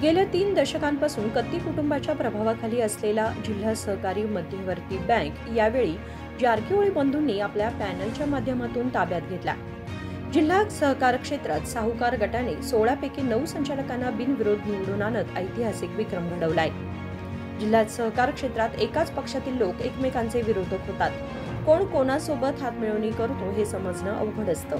गेल्या 3 दशकांपासून कत्ती कुटुंबाच्या प्रभावाखाली असलेला जिल्हा सहकारी मध्यवर्ती बँक यावेळी जारकीहोळी बंधूंनी आपल्या पॅनलच्या माध्यमातून ताब्यात घेतला। जिल्हा सहकार क्षेत्रात साहुकार गटाने 16 पैकी 9 संचालकांना बिनविरोध निवडून आणत ऐतिहासिक विक्रम घडवलाय। जिल्ह्यात सहकार क्षेत्रात एकाच पक्षातील लोक एकमेकांचे विरोधक होतात। कोण कोणासोबत हातमिळवणी करतो हे समजणं अवघड असतं।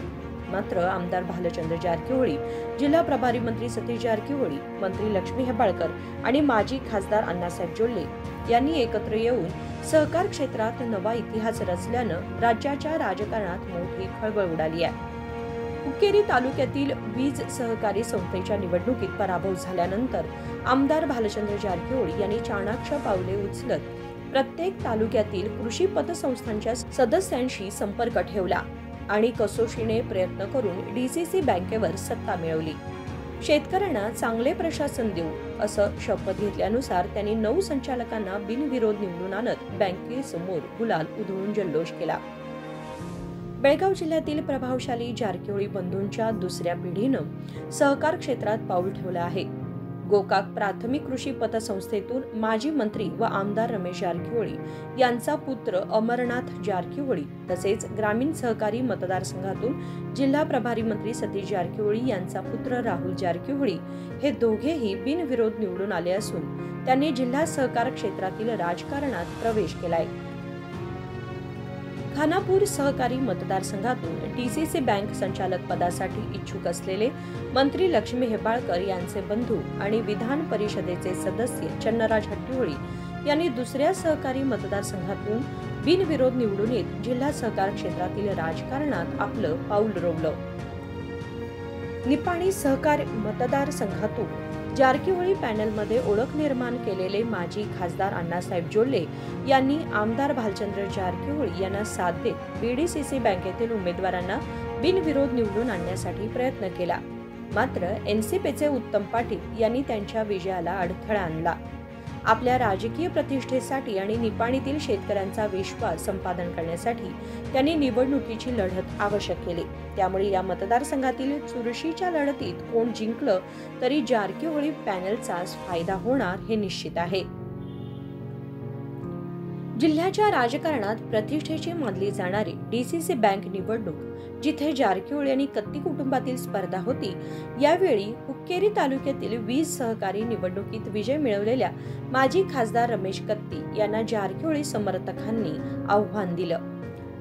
मात्र आमदार भालचंद्र जारकीहोळी, जिल्हा प्रभारी मंत्री सतीश जारकीहोळी, मंत्री लक्ष्मी हेब्बाळकर आणि माजी खासदार अण्णासाहेब जोल्ले यांनी एकत्र येऊन सहकार क्षेत्रात नवा इतिहास रचल्यानं राज्याच्या राजकारणात मोठी खळबळ उडाली आहे। हुक्केरी तालुक्यातील वीज सहकारी संस्थेच्या निवडणुकीत पराभव झाल्यानंतर आमदार भालचंद्र जारकीहोळी यांनी चाणाक्ष पावले उचलत प्रत्येक तालुक्यातील कृषी पतसंस्थांच्या सदस्यांशी संपर्क ठेवला आणि कसोशीने प्रयत्न करून डीसीसी बँकेवर सत्ता मिळवली। शेतकऱ्यांना चांगले प्रशासन देऊ असं शपथ घेतल्यानुसार त्यांनी 9 संचालकांना बिनविरोध निवडून आणत बँकेसमोर गुलाल उधळून जल्लोष केला। बेळगाव जिल्ह्यातील प्रभावशाली जारकीहोळी बंधूंच्या दुसऱ्या पिढीनं सहकार क्षेत्रात पाऊल ठेवलं आहे। गोकाक प्राथमिक कृषी पतसंस्थेतून माजी मंत्री व आमदार रमेश जारकीहोळी यांचा पुत्र अमरनाथ जारकीहोळी तसेच ग्रामीण सहकारी मतदारसंघातून जिल्हा प्रभारी मंत्री सतीश जारकीहोळी यांचा पुत्र राहुल जारकीहोळी हे दोघेही बिनविरोध निवडून आले असून त्यांनी जिल्हा सहकार क्षेत्रातील राजकारणात प्रवेश केलाय। खानापूर सहकारी मतदारसंघातून डीसीसी बँक संचालक पदासाठी इच्छुक असलेले मंत्री लक्ष्मी हेब्बाळकर यांचे बंधू आणि विधान परिषदेचे सदस्य चन्नराज हट्टीहोळी यांनी दुसऱ्या सहकारी मतदारसंघातून बिनविरोध निवडून येत जिल्हा सहकार क्षेत्रातील राजकारणात आपलं पाऊल रोवलं। निपाणी सहकार मतदारसंघातून जारकीहोळी पॅनलमध्ये ओळख निर्माण केलेले माजी खासदार अण्णासाहेब जोल्ले यांनी आमदार भालचंद्र जारकीहोळी यांना साथ देत बीडीसीसी बँकेतील उमेदवारांना बिनविरोध निवडून आणण्यासाठी प्रयत्न केला। मात्र एनसीपीचे उत्तम पाटील यांनी त्यांच्या विजयाला अडथळा आणला। आपल्या राजकीय प्रतिष्ठेसाठी आणि निपाणीतील शेतकऱ्यांचा विश्वास संपादन करण्यासाठी त्यांनी निवडणुकीची लढत आवश्यक केली। त्यामुळे या मतदारसंघातील चुरशीच्या लढतीत कोण जिंकलं तरी जारकीहोळी पॅनलचाच फायदा होणार हे निश्चित आहे। जिल्ह्याच्या राजकारणात प्रतिष्ठेची मानली जाणारी डीसीसी बँक निवडणूक जिथे जारकीहोळी आणि कत्ती कुटुंबातील स्पर्धा होती, यावेळी हुक्केरी तालुक्यातील वीज सहकारी निवडणुकीत विजय मिळवलेल्या माजी खासदार रमेश कत्ती यांना जारकीहोळी समर्थकांनी आव्हान दिलं।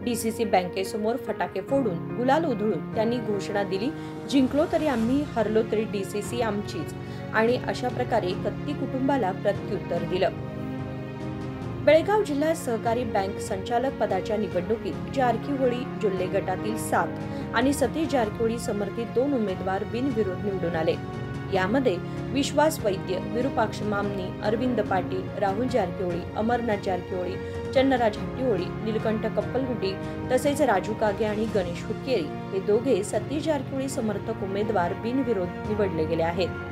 डीसीसी बँकेसमोर फटाके फोडून गुलाल उधळून त्यांनी घोषणा दिली, जिंकलो तरी आम्ही, हरलो तरी डीसीसी आमचीच, आणि अशा प्रकारे कत्ती कुटुंबाला प्रत्युत्तर दिलं। बेळगाव जिल्हा सहकारी बँक संचालक पदाच्या निवडणुकीत जारकीहोळी जोल्ले गटातील 7 आणि सतीश जारकीहोळी समर्थित 2 उमेदवार बिनविरोध निवडून आले। यामध्ये विश्वास वैद्य, विरुपाक्ष मामनी, अरविंद पाटील, राहुल जारकीहोळी, अमरनाथ जारकीहोळी, चन्नराज हट्टीहोळी, नीलकंठ कप्पलगुड्डी तसेच राजू कागे आणि गणेश हुक्केरी हे दोघे सतीश जारकीहोळी समर्थक उमेदवार बिनविरोध निवडले गेले आहेत।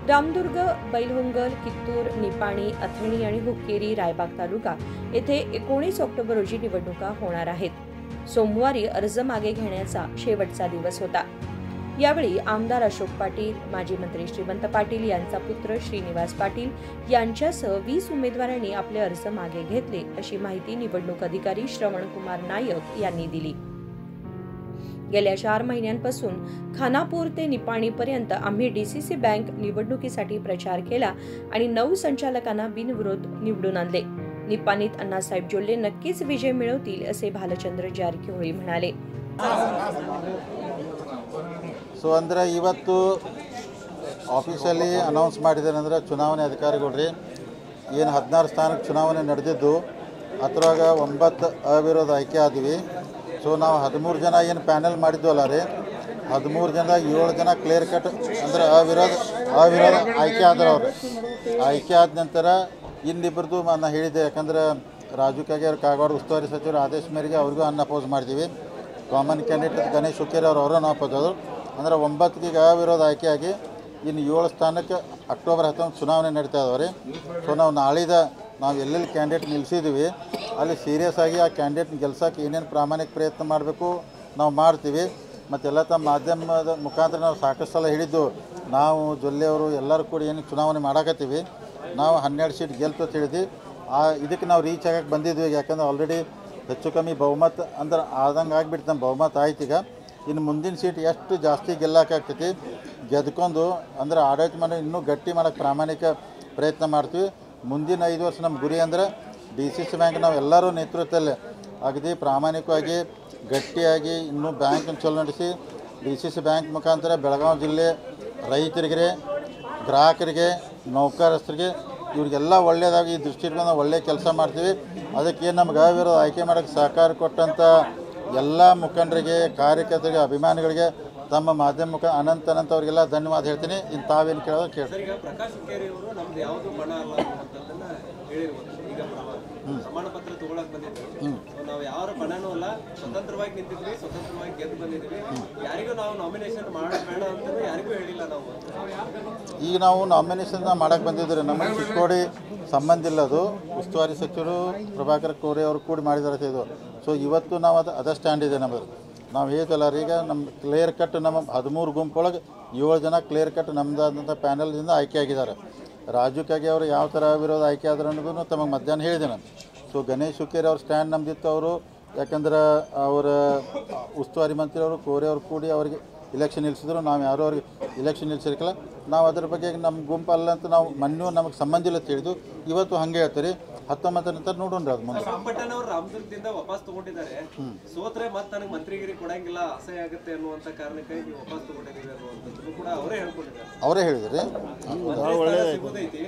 रामदुर्ग, बैलहोंगल, कित्तूर, निपाणी, अथणी आणि हुक्केरी रायबाग तालुका येथे 19 ऑक्टोबर रोजी निवडणुका होणार आहेत। सोमवारी अर्ज मागे घेण्याचा शेवटचा दिवस होता। यावेळी आमदार अशोक पाटील, माजी मंत्री श्रीमंत पाटील यांचा पुत्र श्रीनिवास पाटील यांच्यासह 20 उमेदवारांनी आपले अर्ज मागे घेतले अशी माहिती निवडणूक अधिकारी श्रवणकुमार नायक यांनी दिली। गेल्या 4 महिन्यांपासून खानापूर ते निपाणीपर्यंत आम्ही डीसीसी बँक निवडणुकीसाठी प्रचार केला आणि 9 संचालकांना बिनविरोध निवडून आणले। निपाणीत अण्णासाहेब जोल्ले नक्कीच विजय मिळवतील असे भालचंद्र जारकीहोळी म्हणाले। सो ಅಂದ್ರೆ ಇವತ್ತು ಆಫೀಷಿಯಲಿ ಅನೌನ್ಸ್ ಮಾಡಿದ್ದಾರೆ ಅಂದ್ರೆ ಚುನಾವಣೆ ಅಧಿಕಾರಿಗಳು ಏನು 16 ಸ್ಥಾನಕ್ಕೆ ಚುನಾವಣೆ ನಡೆದಿದ್ದು ಅದರಾಗ 9 ಅವಿರೋಧ ಆಯ್ಕೆ ಆದ್ವಿ। ಸೊ ನಾವು 13 ಜನ ಏನು ಪ್ಯಾನೆಲ್ ಮಾಡಿದ್ವಲ್ಲ ರೀ, 13 ಜನದಾಗ 7 ಜನ ಕ್ಲಿಯರ್ ಕಟ್ ಅಂದ್ರೆ ಅವಿರೋಧ ಆಯ್ಕೆ ಆದ್ರೆ ಅವರು ಆಯ್ಕೆ ಆದ ನಂತರ ಇನ್ನಿಬ್ಬರದು ನಾನು ಹೇಳಿದೆ, ಯಾಕಂದ್ರೆ ರಾಜು ಕಾಗೆ ಅವ್ರ ಕಾಗವಾಡ ಉಸ್ತುವಾರಿ ಸಚಿವರ ಆದೇಶ ಮೇರೆಗೆ ಅವ್ರಿಗೂ ಅನ್ಅಪೋಸ್ ಮಾಡಿದ್ದೀವಿ। ಕಾಮನ್ ಕ್ಯಾಂಡಿಡೇಟ್ ಗಣೇಶ್ ಹುಕ್ಕೇರಿ ಅವರನ್ನು ಅಪೋಸ್ ಆದರು, ಅಂದ್ರೆ 9ಗೆ ಅವಿರೋಧ ಆಯ್ಕೆಯಾಗಿ ಇನ್ನು 7 ಸ್ಥಾನಕ್ಕೆ ಅಕ್ಟೋಬರ್ 19 ಚುನಾವಣೆ ನಡೀತಾ ಇದಾವೆ ರೀ। ಸೊ ನಾವು ನಾಳಿದ ನಾವು ಎಲ್ಲೆಲ್ಲಿ ಕ್ಯಾಂಡಿಡೇಟ್ ನಿಲ್ಲಿಸಿದ್ದೀವಿ ಅಲ್ಲಿ ಸೀರಿಯಸ್ ಆಗಿ ಆ ಕ್ಯಾಂಡಿಡೇಟ್ ಗೆಲ್ಸಕ್ಕೆ ಏನೇನು ಪ್ರಾಮಾಣಿಕ ಪ್ರಯತ್ನ ಮಾಡಬೇಕು ನಾವು ಮಾಡ್ತೀವಿ। ಮತ್ತೆಲ್ಲ ತಮ್ಮ ಮಾಧ್ಯಮದ ಮುಖಾಂತರ ನಾವು ಸಾಕಷ್ಟು ಸಲ ಹೇಳಿದ್ದು, ನಾವು ಜೊಲ್ಲೆಯವರು ಎಲ್ಲರೂ ಕೂಡ ಏನು ಚುನಾವಣೆ ಮಾಡಾಕತ್ತೀವಿ, ನಾವು 12 ಸೀಟ್ ಗೆಲ್ತು ಅಂತ ಹೇಳಿದ್ವಿ. ಇದಕ್ಕೆ ನಾವು ರೀಚ್ ಆಗಕ್ಕೆ ಬಂದಿದ್ವಿ. ಯಾಕಂದ್ರೆ ಆಲ್ರೆಡಿ ಹೆಚ್ಚು ಕಮ್ಮಿ ಬಹುಮತ ಅಂದ್ರೆ ಆದಂಗೆ ಆಗಿಬಿಟ್ಟು ನಮ್ಮ ಬಹುಮತ ಆಯ್ತು. ಈಗ ಇನ್ನು ಮುಂದಿನ ಸೀಟ್ ಎಷ್ಟು ಜಾಸ್ತಿ ಗೆಲ್ಲಕ್ಕಾಗ್ತೈತಿ ಗೆದ್ಕೊಂಡು ಅಂದ್ರೆ ಆಡಳಿತ ಮಾಡಿ ಇನ್ನೂ ಗಟ್ಟಿ ಮಾಡೋಕ್ಕೆ ಪ್ರಾಮಾಣಿಕ ಪ್ರಯತ್ನ ಮಾಡ್ತೀವಿ. ಮುಂದಿನ 5 ವರ್ಷ ನಮ್ಮ ಗುರಿ ಅಂದ್ರೆ DCC ಬ್ಯಾಂಕ್ ನಾವು ಎಲ್ಲರೂ ನೇತೃತ್ವದಲ್ಲಿ ಅಗದಿ ಪ್ರಾಮಾಣಿಕವಾಗಿ ಗಟ್ಟಿಯಾಗಿ ಇನ್ನೂ ಬ್ಯಾಂಕನ್ನು ಚಲೋ ನಡೆಸಿ DCC ಬ್ಯಾಂಕ್ ಮುಖಾಂತರ ಬೆಳಗಾವಿ ಜಿಲ್ಲೆ ರೈತರಿಗೆ, ಗ್ರಾಹಕರಿಗೆ, ನೌಕರಸ್ಥರಿಗೆ ಇವ್ರಿಗೆಲ್ಲ ಒಳ್ಳೆಯದಾಗಿ ಈ ದೃಷ್ಟಿ ಇಟ್ಕೊಂಡು ನಾವು ಒಳ್ಳೆಯ ಕೆಲಸ ಮಾಡ್ತೀವಿ. ಅದಕ್ಕೆ ನಮ್ಗೆ ಅವಿರೋಧ ಆಯ್ಕೆ ಮಾಡೋಕ್ಕೆ ಸಹಕಾರ ಕೊಟ್ಟಂಥ ಎಲ್ಲ ಮುಖಂಡರಿಗೆ, ಕಾರ್ಯಕರ್ತರಿಗೆ, ಅಭಿಮಾನಿಗಳಿಗೆ ತಮ್ಮ ಮಾಧ್ಯಮ ಮುಖ ಅನಂತ ಅವರಿಗೆಲ್ಲ ಧನ್ಯವಾದ ಹೇಳ್ತೀನಿ. ಇನ್ನು ತಾವೇನು ಕೇಳೋದು ಕೇಳಿ. ಈಗ ಪ್ರಕಾಶ್ ಹುಕ್ಕೇರಿ ಅವರು ನಮ್ದು ಯಾವುದು ಬಣ ಅಲ್ಲ ಅನ್ನುವಂಥದ್ದನ್ನ ಹೇಳಿರುವುದು. ಈಗ ಪ್ರಮಾಣ ಪತ್ರ ತಗೊಳಕ್ ಬಂದಿದ್ವಿ, ನಾವು ಯಾರು ಬಣನೂ ಅಲ್ಲ, ಸ್ವತಂತ್ರವಾಗಿ ನಿಂತಿದ್ವಿ, ಸ್ವತಂತ್ರವಾಗಿ ಗೆದ್ದು ಬಂದಿದ್ವಿ. ಯಾರಿಗೂ ನಾವು ನಾಮಿನೇಷನ್ ಮಾಡಬೇಡ ಅಂತ ಯಾರಿಗೂ ಹೇಳಿಲ್ಲ ನಾವು. ಈಗ ನಾವು ನಾಮಿನೇಷನ್ ಮಾಡಕ್ಕೆ ಬಂದಿದ್ದರೆ ನಮ್ಮ ಚಿಕ್ಕೋಡಿ ಸಂಬಂಧ ಇಲ್ಲ. ಅದು ಉಸ್ತುವಾರಿ ಸಚಿವರು ಪ್ರಭಾಕರ್ ಕೋರೆ ಅವರು ಕೂಡಿ ಮಾಡಿದಾರೆ ಇದು. ಸೊ ಇವತ್ತು ನಾವು ಅದ ಸ್ಟ್ಯಾಂಡ್ ಇದೆ ನಮ್ಮದು. ನಾವು ಹೇಳ್ತಲ್ಲ ರೀ, ಈಗ ನಮ್ಮ ಕ್ಲಿಯರ್ ಕಟ್ ನಮ್ಮ 13 ಗುಂಪೊಳಗೆ 7 ಜನ ಕ್ಲಿಯರ್ ಕಟ್ ನಮ್ಮದಾದಂಥ ಪ್ಯಾನಲ್ದಿಂದ ಆಯ್ಕೆ ಆಗಿದ್ದಾರೆ. ರಾಜುಕಾಗಿ ಅವರು ಯಾವ ಥರ ವಿರೋಧ ಆಯ್ಕೆ ಆದ್ರೆ ಅನ್ನೋದನ್ನು ತಮಗೆ ಮಧ್ಯಾಹ್ನ ಹೇಳಿದೆ ನಾನು. ಸೊ ಗಣೇಶ್ ಹುಕ್ಕೇರಿ ಅವ್ರ ಸ್ಟ್ಯಾಂಡ್ ನಮ್ದಿತ್ತು. ಅವರು ಯಾಕಂದ್ರೆ ಅವರ ಉಸ್ತುವಾರಿ ಮಂತ್ರಿ ಅವರು ಕೋರೆ ಅವ್ರು ಕೂಡಿ ಅವರಿಗೆ ಇಲೆಕ್ಷನ್ ನಿಲ್ಲಿಸಿದ್ರು. ನಾವು ಯಾರೂ ಅವ್ರಿಗೆ ಇಲೆಕ್ಷನ್ ನಿಲ್ಲಿಸಿರ್ಕಲ್ಲ. ನಾವು ಅದ್ರ ಬಗ್ಗೆ ನಮ್ಮ ಗುಂಪು ಅಲ್ಲ ಅಂತ ನಾವು ಮೊನ್ನೆ ನಮಗೆ ಸಂಬಂಧ ಇಲ್ಲ ಅಂತ ಹೇಳಿದ್ದು. ಇವತ್ತು ಹಂಗೆ ಹೇಳ್ತಾರೆ. 19 ನಂತರ ನೋಡೋಣ ಅದು ಮುಂದೆ. ರಾಮಪಟ್ಟಣ ಅವರು ರಾಮದುರ್ಗದಿಂದ ವಾಪಸ್ ತಗೊಂಡಿದ್ದಾರೆ. ಸೋತ್ರೆ ಮತ್ತೆ ನನಗೆ ಮಂತ್ರಿಗಿರಿ ಕೊಡಂಗಿಲ್ಲ, ಅಸಹ್ಯ ಆಗುತ್ತೆ ಅನ್ನುವಂಥ ಕಾರಣಕ್ಕಾಗಿ ನೀವು ವಾಪಸ್ ತಗೊಂಡಿದ್ದೀವಿ ಅನ್ನುವಂಥದ್ದು ಕೂಡ ಅವರೇ ಹೇಳ್ಕೊಂಡಿದ್ದಾರೆ. ಅವರೇ ಹೇಳಿದ್ರಿ ಸಿಗೋದೈತಿ,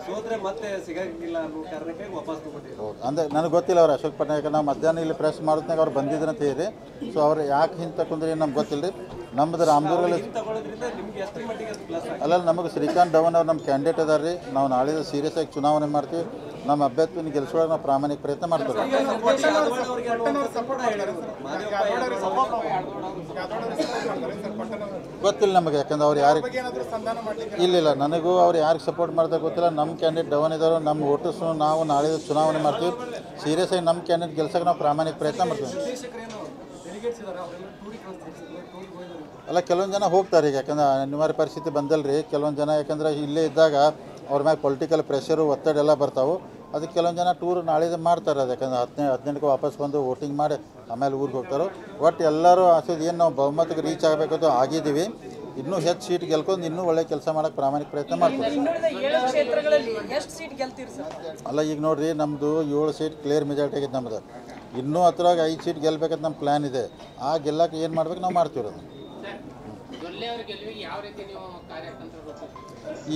ಸೋತ್ರೆ ಮತ್ತೆ ಸಿಗಂಗಿಲ್ಲ ಅನ್ನೋ ಕಾರಣಕ್ಕಾಗಿ ವಾಪಸ್ ತಗೊಂಡಿದ್ದಾರೆ. ಅಂದ್ರೆ ನನಗೆ ಗೊತ್ತಿಲ್ಲ ಅವ್ರು ಅಶೋಕ್ ಪಟ್ನಾಯಕ. ನಾವು ಮಧ್ಯಾಹ್ನ ಇಲ್ಲಿ ಪ್ರೆಸ್ ಮಾಡೋದ್ನಾಗ ಅವ್ರು ಬಂದಿದ್ರು ಅಂತ ಹೇಳಿ. ಸೊ ಅವ್ರು ಯಾಕೆ ಹಿಂದೆ ತಗೊಂಡ್ರಿ ನಮ್ಗೆ ಗೊತ್ತಿಲ್ಲ ರೀ. ನಮ್ಮದು ರಾಮದುರ್ಗಲ್ಲಿ ತಗೊಳ್ಳೋದ್ರಿಂದ ನಿಮ್ಗೆ ಎಷ್ಟು ಮಟ್ಟಿಗೆ ಅದು ಪ್ಲಸ್ ಆಗಿದೆ? ಅಲ್ಲ, ನಮಗೆ ಶ್ರೀಕಾಂತ್ ಡವನ್ ಅವ್ರು ನಮ್ಮ ಕ್ಯಾಂಡಿಡೇಟ್ ಅದಾರ ರೀ. ನಾವು ನಾಳೆ ಸೀರಿಯಸ್ ಆಗಿ ಚುನಾವಣೆ ಮಾಡ್ತೀವಿ. ನಮ್ಮ ಅಭ್ಯರ್ಥಿನ ಗೆಲ್ಸೋಕೆ ನಾವು ಪ್ರಾಮಾಣಿಕ ಪ್ರಯತ್ನ ಮಾಡ್ತೀವಿ. ಗೊತ್ತಿಲ್ಲ ನಮಗೆ, ಯಾಕಂದ್ರೆ ಅವ್ರು ಯಾರಿಗೆ ಇಲ್ಲ ನನಗೂ ಅವ್ರು ಯಾರಿಗೆ ಸಪೋರ್ಟ್ ಮಾಡ್ತಾರೆ ಗೊತ್ತಿಲ್ಲ. ನಮ್ಮ ಕ್ಯಾಂಡಿಡೇಟ್ ಡವನ್ ಇದ್ದಾರೋ, ನಮ್ಮ ವೋಟರ್ಸ್ ನಾವು ನಾಳೆ ಚುನಾವಣೆ ಮಾಡ್ತೀವಿ. ಸೀರಿಯಸ್ ಆಗಿ ನಮ್ಮ ಕ್ಯಾಂಡಿಡೇಟ್ ಗೆಲ್ಸೋಕೆ ನಾವು ಪ್ರಾಮಾಣಿಕ ಪ್ರಯತ್ನ ಮಾಡ್ತೀವಿ. ಅಲ್ಲ, ಕೆಲವೊಂದು ಜನ ಹೋಗ್ತಾರೆ ಈಗ, ಯಾಕಂದ್ರೆ ಅನಿವಾರ್ಯ ಪರಿಸ್ಥಿತಿ ಬಂದಲ್ಲ ರೀ. ಕೆಲವೊಂದು ಜನ ಯಾಕಂದ್ರೆ ಇಲ್ಲೇ ಇದ್ದಾಗ ಅವ್ರ ಮ್ಯಾಗೆ ಪೊಲಿಟಿಕಲ್ ಪ್ರೆಷರು, ಒತ್ತಡ ಎಲ್ಲ ಬರ್ತಾವೆ. ಅದಕ್ಕೆ ಕೆಲವೊಂದು ಜನ ಟೂರ್ ನಾಳೆದು ಮಾಡ್ತಾರೆ. ಅದು ಯಾಕಂದ್ರೆ 18ಕ್ಕೆ ವಾಪಸ್ ಬಂದು ವೋಟಿಂಗ್ ಮಾಡಿ ಆಮೇಲೆ ಊರಿಗೆ ಹೋಗ್ತಾರೆ. ಒಟ್ಟು ಎಲ್ಲರೂ ಆಸೆದು ಏನು ನಾವು ಬಹುಮತಕ್ಕೆ ರೀಚ್ ಆಗಬೇಕಂತ ಆಗಿದ್ದೀವಿ. ಇನ್ನೂ ಹೆಚ್ಚು ಸೀಟ್ ಗೆಲ್ಕೊಂಡು ಇನ್ನೂ ಒಳ್ಳೆ ಕೆಲಸ ಮಾಡೋಕ್ಕೆ ಪ್ರಾಮಾಣಿಕ ಪ್ರಯತ್ನ ಮಾಡ್ತೀವಿ. ಅಲ್ಲ, ಈಗ ನೋಡಿರಿ, ನಮ್ಮದು 7 ಸೀಟ್ ಕ್ಲಿಯರ್ ಮೆಜಾರಿಟಿ ಆಗಿದ್ದು ನಮ್ಮದು. ಇನ್ನೂ ಹತ್ರವಾಗಿ 5 ಸೀಟ್ ಗೆಲ್ಬೇಕಂತ ನಮ್ಮ ಪ್ಲ್ಯಾನ್ ಇದೆ. ಆ ಗೆಲ್ಲಕ್ಕೆ ಏನು ಮಾಡ್ಬೇಕು ನಾವು ಮಾಡ್ತೀವಿ. ಅದು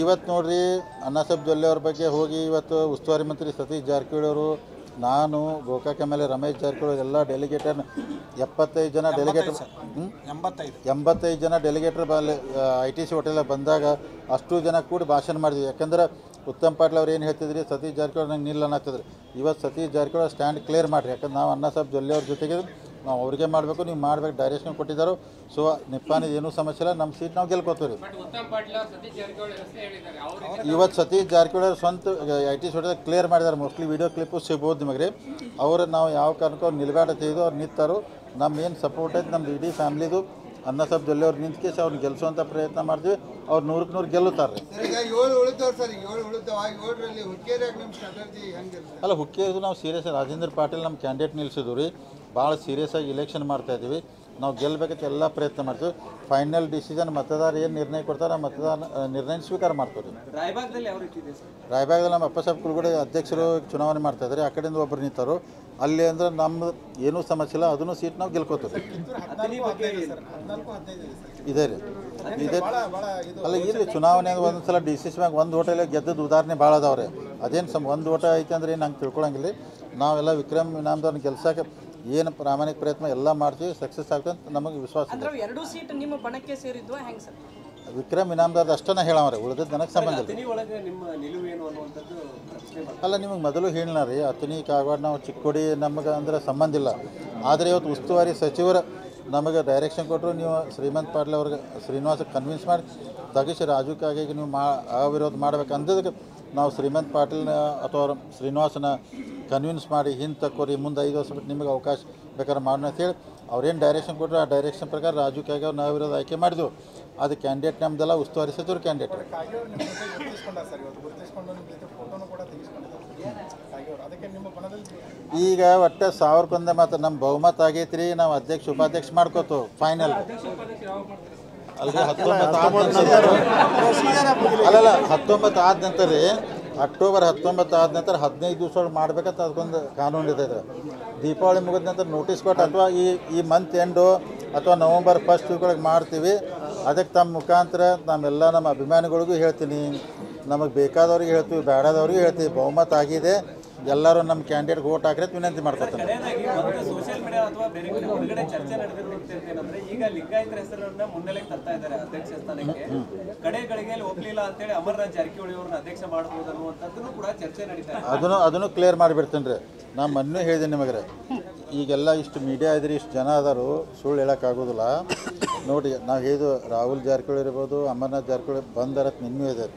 ಇವತ್ತು ನೋಡ್ರಿ, ಅಣ್ಣಾಸಾಹೇಬ್ ಜೊಲ್ಲೆ ಅವ್ರ ಬಗ್ಗೆ ಹೋಗಿ ಇವತ್ತು ಉಸ್ತುವಾರಿ ಮಂತ್ರಿ ಸತೀಶ್ ಜಾರಕಿಹೊಳಿ ಅವರು, ನಾನು, ಗೋಕಾಕ್ MLA ರಮೇಶ್ ಜಾರಕಿಹೊಳಿ ಎಲ್ಲ ಡೆಲಿಗೇಟರ್ 75 ಜನ ಡೆಲಿಗೇಟರ್ 85 ಜನ ಡೆಲಿಗೇಟರ್ ITC ಹೋಟೆಲ್ ಬಂದಾಗ ಅಷ್ಟು ಜನ ಕೂಡಿ ಭಾಷಣ ಮಾಡಿದ್ವಿ. ಯಾಕಂದ್ರೆ ಉತ್ತಮ್ ಪಾಟೀಲ್ ಅವ್ರು ಏನು ಹೇಳ್ತಿದ್ರಿ, ಸತೀಶ್ ಜಾರಕಿಹೊಳಿ ನಂಗೆ ನಿಲ್ಲ ಅನ್ನತ್ತಿದ್ರಿ. ಇವತ್ತು ಸತೀಶ್ ಜಾರಕಿಹೊಳಿ ಸ್ಟ್ಯಾಂಡ್ ಕ್ಲಿಯರ್ ಮಾಡಿರಿ. ಯಾಕಂದ್ರೆ ನಾವು ಅಣ್ಣಾಸಾಹೇಬ್ ಜೊಲ್ಲೆ ಅವ್ರ ಜೊತೆಗೆ ನಾವು ಅವ್ರಿಗೆ ಮಾಡಬೇಕು, ನೀವು ಮಾಡ್ಬೇಕು ಡೈರೆಕ್ಷನ್ ಕೊಟ್ಟಿದ್ದಾರೆ. ಸೊ ನಿಪ್ಪಾನಿದು ಏನೂ ಸಮಸ್ಯೆ ಇಲ್ಲ, ನಮ್ಮ ಸೀಟ್ ನಾವು ಗೆಲ್ಕೋತೀವಿ ರೀ. ಇವತ್ತು ಸತೀಶ್ ಜಾರಕಿಹೊಳಿ ಅವ್ರು ಸ್ವಂತ ITC ಹೋಟೆಲ್ ಕ್ಲಿಯರ್ ಮಾಡಿದ್ದಾರೆ. ಮೋಸ್ಟ್ಲಿ ವೀಡಿಯೋ ಕ್ಲಿಪ್ಪು ಸಿಗ್ಬೋದು ನಿಮಗೆ ರೀ. ಅವರು ನಾವು ಯಾವ ಕಾರಣಕ್ಕೂ ಅವ್ರು ನಿಲ್ಬೇಡತ್ತಿದ್ದು ಅವ್ರು ನಿಂತಾರು. ನಮ್ಮ ಏನು ಸಪೋರ್ಟ್ ಐತೆ ನಮ್ದು ಇಡೀ ಫ್ಯಾಮ್ಲಿದು. ಅಣ್ಣಾಸಾಹೇಬ್ ಜೊಲ್ಲೆ ಅವ್ರು ನಿಂತ್ಕೇಸಿ ಅವ್ರನ್ನ ಗೆಲ್ಲಿಸುವಂಥ ಪ್ರಯತ್ನ ಮಾಡ್ತೀವಿ. ಅವ್ರು 100ಕ್ಕೆ 100 ಗೆಲ್ಲುತ್ತಾರೆ ರೀ. ಅಲ್ಲ, ಹುಕ್ಕೇರಿದು ನಾವು ಸೀರಿಯಸ್ ರಾಜೇಂದ್ರ ಪಾಟೀಲ್ ನಮ್ಮ ಕ್ಯಾಂಡಿಡೇಟ್ ನಿಲ್ಸಿದ್ವಿ ರೀ. ಭಾಳ ಸೀರಿಯಸ್ ಆಗಿ ಇಲೆಕ್ಷನ್ ಮಾಡ್ತಾಯಿದ್ದೀವಿ. ನಾವು ಗೆಲ್ಲಬೇಕಂತ ಎಲ್ಲ ಪ್ರಯತ್ನ ಮಾಡ್ತೀವಿ. ಫೈನಲ್ ಡಿಸಿಷನ್ ಮತದಾರ ಏನು ನಿರ್ಣಯ ಕೊಡ್ತಾರೆ ಆ ನಿರ್ಣಯ ಸ್ವೀಕಾರ ಮಾಡ್ತೀವಿ. ರಾಯಬಾಗದಲ್ಲಿ ನಮ್ಮ ಅಪ್ಪಸಾಹೇಬ್ ಕುಲಗಡೆ ಅಧ್ಯಕ್ಷರು ಚುನಾವಣೆ ಮಾಡ್ತಾಯಿದ್ದಾರೆ. ಆ ಕಡೆಯಿಂದ ಒಬ್ಬರು ನಿಂತರು. ಅಲ್ಲಿ ಅಂದ್ರೆ ನಮ್ಮದು ಏನೂ ಸಮಸ್ಯೆ ಇಲ್ಲ, ಅದನ್ನು ಸೀಟ್ ನಾವು ಗೆಲ್ಕೋತೀವಿ. ಇದೆ ರೀ, ಇದೆ. ಅಲ್ಲ, ಇಲ್ಲಿ ಚುನಾವಣೆ ಒಂದೊಂದು ಸಲ DCC ಬ್ಯಾಂಕ್ ಒಂದು ಹೋಟೆಲ್ ಗೆದ್ದದ್ದು ಉದಾಹರಣೆ ಭಾಳ ಅದಾವ್ರೆ. ಅದೇನು ಒಂದು ಓಟ ಐತೆ ಅಂದ್ರೆ ಏನು ಹಂಗೆ ತಿಳ್ಕೊಳಂಗಿಲ್ಲ. ನಾವೆಲ್ಲ ವಿಕ್ರಮ್ ಇನಾಮ್ದವ್ರನ್ನ ಗೆಲ್ಸಕ್ಕೆ ಏನು ಪ್ರಾಮಾಣಿಕ ಪ್ರಯತ್ನ ಎಲ್ಲ ಮಾಡ್ತೀವಿ. ಸಕ್ಸಸ್ ಆಗ್ತದೆ ಅಂತ ನಮಗೆ ವಿಶ್ವಾಸ ಇದೆ. ವಿಕ್ರಮ್ ಇನಾಮ್ದಾರ್ದು ಅಷ್ಟನ್ನ ಹೇಳವ್ರೆ, ಉಳಿದದ್ದು ನನಗೆ ಸಂಬಂಧ ಇಲ್ಲ. ಅಲ್ಲ, ನಿಮಗೆ ಮೊದಲು ಹೇಳಿನ ರೀ, ಅತನಿ ಕಾಗವಾಡ ನಾವು ಚಿಕ್ಕೋಡಿ ನಮಗೆ ಅಂದ್ರೆ ಸಂಬಂಧ ಇಲ್ಲ. ಆದರೆ ಇವತ್ತು ಉಸ್ತುವಾರಿ ಸಚಿವರು ನಮಗೆ ಡೈರೆಕ್ಷನ್ ಕೊಟ್ಟರು, ನೀವು ಶ್ರೀಮಂತ್ ಪಾಟೀಲ್ ಅವ್ರಿಗೆ ಶ್ರೀನಿವಾಸಕ್ಕೆ ಕನ್ವಿನ್ಸ್ ಮಾಡಿ ತಗಿಸಿ ರಾಜುಕಾಗಿ ನೀವು ಅವಿರೋಧ ಮಾಡ್ಬೇಕು ಅಂದದಕ್ಕೆ ನಾವು ಶ್ರೀಮಂತ್ ಪಾಟೀಲ್ನ ಅಥವಾ ಶ್ರೀನಿವಾಸನ ಕನ್ವಿನ್ಸ್ ಮಾಡಿ ಹಿಂದೆ ತಕ್ಕೋರಿ, ಮುಂದೆ 5 ವರ್ಷ ಬಿಟ್ಟು ನಿಮಗೆ ಅವಕಾಶ ಬೇಕಾದ್ರೆ ಮಾಡೋಣ ಅಂತೇಳಿ ಅವ್ರೇನು ಡೈರೆಕ್ಷನ್ ಕೊಟ್ಟರು ಆ ಡೈರೆಕ್ಷನ್ ಪ್ರಕಾರ ರಾಜು ಕಾಗೆ ಅವ್ರು ನಾವಿರೋದು ಆಯ್ಕೆ ಮಾಡಿದ್ವು. ಅದು ಕ್ಯಾಂಡಿಡೇಟ್ ನಮ್ದೆಲ್ಲ ಉಸ್ತುವಾರಿ ಸಚಿವರು ಕ್ಯಾಂಡಿಡೇಟ್. ಈಗ ಒಟ್ಟು 1000 ಮತ್ತು ನಮ್ಮ ಬಹುಮತ ಆಗೈತೆ ರೀ. ನಾವು ಅಧ್ಯಕ್ಷ ಉಪಾಧ್ಯಕ್ಷ ಮಾಡ್ಕೋತು ಫೈನಲ್ ಅಲ್ರಿ. 19 ಅಲ್ಲಲ್ಲ 19 ಆದ ನಂತರ ರೀ, ಅಕ್ಟೋಬರ್ 19 ಆದ ನಂತರ 15 ದಿವಸ ಒಳಗೆ ಮಾಡ್ಬೇಕಂತ ಅದಕ್ಕೊಂದು ಕಾನೂನು ಇದೆ. ದೀಪಾವಳಿ ಮುಗಿದ ನಂತರ ನೋಟಿಸ್ ಕೊಟ್ಟು ಅಥವಾ ಈ ಮಂತ್ ಎಂಡು ಅಥವಾ ನವಂಬರ್ 1st ವೀಕ್ ಮಾಡ್ತೀವಿ. ಅದಕ್ಕೆ ತಮ್ಮ ಮುಖಾಂತರ ನಮ್ಮ ಅಭಿಮಾನಿಗಳಿಗೂ ಹೇಳ್ತೀನಿ, ನಮಗೆ ಬೇಕಾದವ್ರಿಗೆ ಹೇಳ್ತೀವಿ, ಬೇಡದವ್ರಿಗೆ ಹೇಳ್ತೀವಿ. ಬಹುಮತ ಆಗಿದೆ, ಎಲ್ಲರೂ ನಮ್ಮ ಕ್ಯಾಂಡಿಡೇಟ್ಗೆ ವೋಟ್ ಹಾಕಿದ್ರೆ ವಿನಂತಿ ಮಾಡ್ಕೊತಾರೆ. ಸೋಷಿಯಲ್ ಮೀಡಿಯಾ ಅಥವಾ ಬೇರೆ ಕಡೆ ಹೊರಗಡೆ ಚರ್ಚೆ ನಡೆದಿರ್ತೇನೆಂದ್ರೆ ಈಗ ಲಿಂಗಾಯತರ ಹೆಸರನ್ನ ಮುನ್ನೆಲೆಗೆ ತರ್ತಾ ಇದ್ದಾರೆ ಅಧ್ಯಕ್ಷ ಸ್ಥಾನಕ್ಕೆ. ಕಡೆ ಗಳಿಗೆಯಲ್ಲಿ ಒಪ್ಪಲಿಲ್ಲ ಅಂತೇಳಿ ಅಮರನಾಥ್ ಜಾರಕಿಹೊಳಿ ಅವ್ರನ್ನ ಅಧ್ಯಕ್ಷ ಮಾಡಬಹುದು ಅನ್ನುವಂಥದ್ದನ್ನು ಕೂಡ ಚರ್ಚೆ ನಡೀತಾ ಇದೆ. ಅದನ್ನು ಕ್ಲಿಯರ್ ಮಾಡಿಬಿಡ್ತೀನಿ ರೀ. ನಾನು ಮೊನ್ನೆ ಹೇಳಿದ್ದೀನಿ ನಿಮಗೆ, ಈಗೆಲ್ಲ ಇಷ್ಟು ಮೀಡಿಯಾ ಇದ್ರಿ, ಇಷ್ಟು ಜನ ಅದಾರು, ಸುಳ್ಳು ಹೇಳೋಕ್ಕಾಗೋದಿಲ್ಲ. ನೋಡಿ, ನಾವು ಹೇಳಿದ್ದು ರಾಹುಲ್ ಜಾರಕಿಹೊಳಿ ಇರ್ಬೋದು, ಅಮರನಾಥ್ ಜಾರಕಿಹೊಳಿ ಬಂದರತ್ ನಿನ್ನೂ ಇದೆ.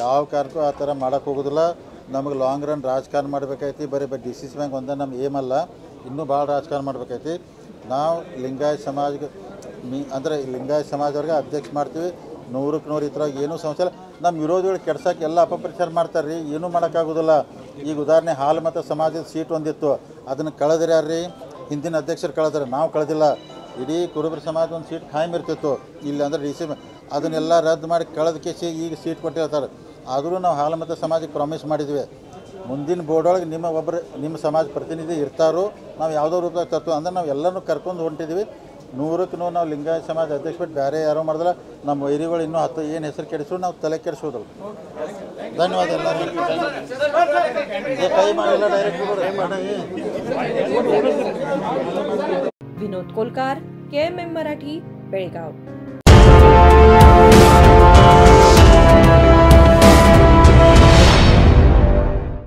ಯಾವ ಕಾರಣಕ್ಕೂ ಆ ಥರ ಮಾಡೋಕ್ಕೆ ಹೋಗೋದಿಲ್ಲ. ನಮಗೆ ಲಾಂಗ್ ರನ್ ರಾಜಕಾರಣ ಮಾಡಬೇಕೈತಿ. ಬರೀ DCC ಬ್ಯಾಂಕ್ ಒಂದೇ ನಮ್ಮ ಏಮ್ ಅಲ್ಲ, ಇನ್ನೂ ಭಾಳ ರಾಜಕಾರಣ ಮಾಡಬೇಕೈತಿ. ನಾವು ಲಿಂಗಾಯತ ಸಮಾಜಕ್ಕೆ ಅಂದರೆ ಲಿಂಗಾಯತ ಸಮಾಜವ್ರಿಗೆ ಅಧ್ಯಕ್ಷ ಮಾಡ್ತೀವಿ. 100ಕ್ಕೆ 100 ಈ ಥರ ಏನೂ ಸಮಸ್ಯೆ ಇಲ್ಲ. ನಮ್ಮ ವಿರೋಧಿಗಳು ಕೆಡ್ಸೋಕೆ ಎಲ್ಲ ಅಪಪ್ರಚಾರ ಮಾಡ್ತಾರೆ ರೀ, ಏನೂ ಮಾಡೋಕ್ಕಾಗೋದಿಲ್ಲ. ಈಗ ಉದಾಹರಣೆ ಹಾಲು ಮತ್ತು ಸಮಾಜದ ಸೀಟ್ ಒಂದಿತ್ತು, ಅದನ್ನು ಕಳೆದ್ರೆ ಯಾರ್ರೀ? ಹಿಂದಿನ ಅಧ್ಯಕ್ಷರು ಕಳೆದ್ರೆ, ನಾವು ಕಳೆದಿಲ್ಲ. ಇಡೀ ಕುರುಬರ ಸಮಾಜ ಒಂದು ಸೀಟ್ ಖಾಯಂ ಇರ್ತಿತ್ತು ಇಲ್ಲಿ, ಅಂದರೆ DC ಅದನ್ನೆಲ್ಲ ರದ್ದು ಮಾಡಿ ಕಳೆದ ಕೇಸಿ ಈಗ ಸೀಟ್ ಕೊಟ್ಟಿರ್ತಾರೆ. ಆದರೂ ನಾವು ಹಾಲು ಮತ್ತು ಸಮಾಜಕ್ಕೆ ಪ್ರಾಮಿಸ್ ಮಾಡಿದ್ವಿ, ಮುಂದಿನ ಬೋರ್ಡೊಳಗೆ ನಿಮ್ಮ ಸಮಾಜ ಪ್ರತಿನಿಧಿ ಇರ್ತಾರೋ, ನಾವು ಯಾವುದೋ ರೂಪದಾಗ ತರ್ತೀವಿ ಅಂದ್ರೆ ನಾವು ಎಲ್ಲನೂ ಕರ್ಕೊಂಡು ಹೊಂಟಿದ್ವಿ. 100ಕ್ಕೆ 100 ನಾವು ಲಿಂಗಾಯತ ಸಮಾಜ ಅಧ್ಯಕ್ಷ ಬಿಟ್ಟು ಬೇರೆ ಯಾರೋ ಮಾಡಿದ್ರೆ ನಮ್ಮ ವೈರಿಗಳು ಇನ್ನೂ 10 ಏನು ಹೆಸರು ಕೆಡಿಸೋ ನಾವು ತಲೆ ಕೆಡಿಸೋದಲ್ಲ. ಧನ್ಯವಾದ ಎಲ್ಲರಿಗೂ. ಕೈ ಮಾಡಿಲ್ಲ ಡೈರೆಕ್ಟ್ विनोद कोलकार, KMM मराठी, बेळगाव.